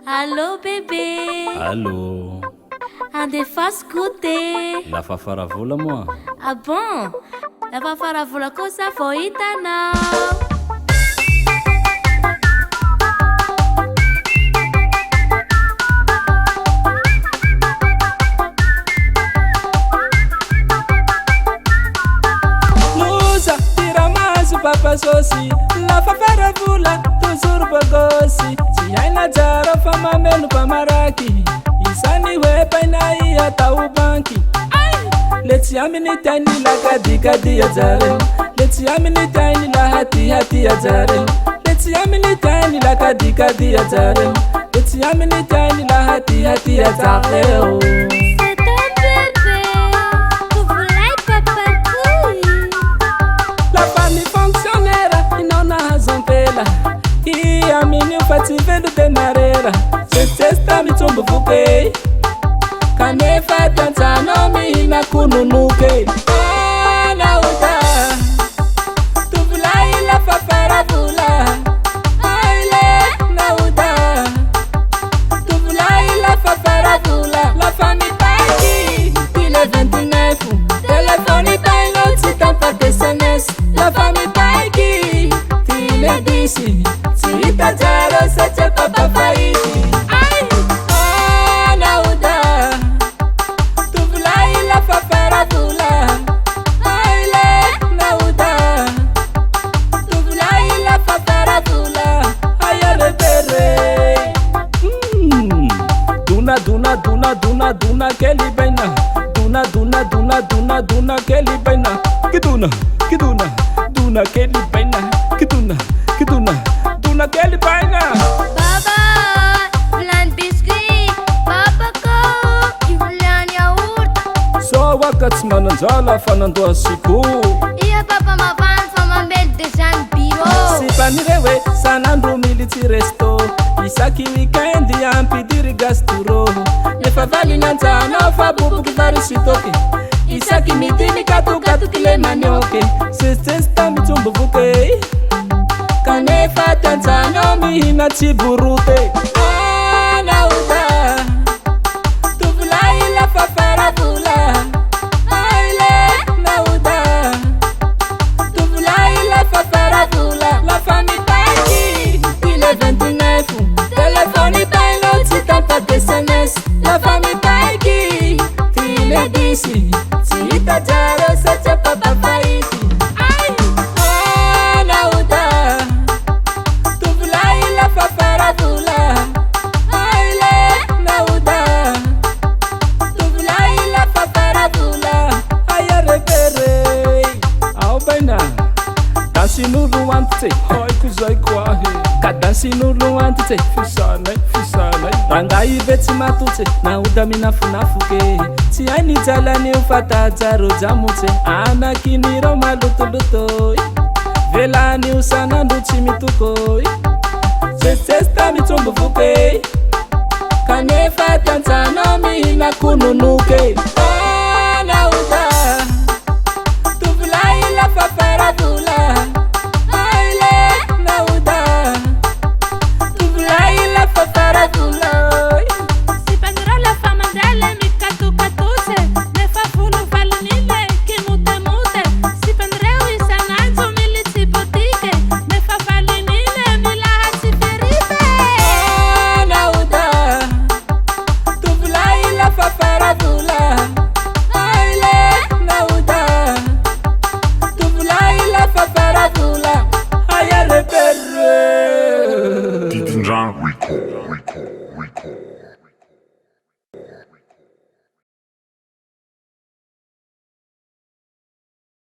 Allô bébé. Allô. Andefa goûter. Lafa faravola moa. Ah bon? Lafa faravola kosa vao hitanao. Lusa, tiramasu, papa sosi. Lafa faravola, toujours bogosi. Si aina jara fama menu pamaraki. Isani wepa inai hata ubanki. Let's yamini tiny la kadi ya jare. Let's yamini tiny la hati ya jare. Let's yamini tiny la kadi ya jare. Let's yamini tiny la hati ya jare. C'est un bébé. Vous voulez papa couille? La famille fonctionnaire, inona hazompela. Amini ufati vendo de marera. Sesta mitumbu fuke. Kanefa tanzano mina kununuke. Nauda tuvulai la fafaravula. Aile nauda tuvulai la fafaravula. La famille Paki, il est 29. Téléphone paino, si t'as pas de SMS. La famille Paki, il est 10. Si t'as jaro, c'est papa faiti. Duna keli baina. Duna keli baina. Kiduna keli baina. Duna keli baina. Baba, vlan biscuit. Papa ko, vlan yaourt. So wakati mananjala fanandoa siku. Iya papa mavany fa mamely design bureau. Sipanirewe sanandro militsy resto. Isaki weekend ampidiry gastro. Nefa vali nyanjana fa bubuky varisitoke. Isaki midiny katokatoky le manioke. Sesesta mitombo voke. Kanefa tanjana mihina tsiborute. Nauda tuvulai la fafaravula. Aile nauda tuvulai la fafaravula. La famille Paki, il est 29. Téléphone paino, si t'as pas de SMS. La famille Paki, il est 10. Si t'as jaro, c'est papa faiti. Nauda tuvulai la fafaravula. Aile nauda tuvulai la fafaravula. Aya repere au baina. Dansi nulu wante, hoi kuzai kwahe. Kadansi nulu wante, fisanai. Rangai veti matute, nauda minafunafuke. Si aini jalani ufata jaro jamute. Anakiniro malutuluto. Velani usana nduchi mituko. Sesesta mitumbu fuke. Kanefa tanzano mina kununuke. Nauda tuvulai la fafaravula. Aile nauda tuvulai la fafaravula. Si pandra la fama delle mi katuse. Ne fa fulu falinile che mute. Si pandreu i sananzo mili sipotike. Ne fa falinile mi la hati feribe. Nauda tuvulai la fafaravula. Aile nauda tuvulai la fafaravula. Aya repere. Deep in John, recall.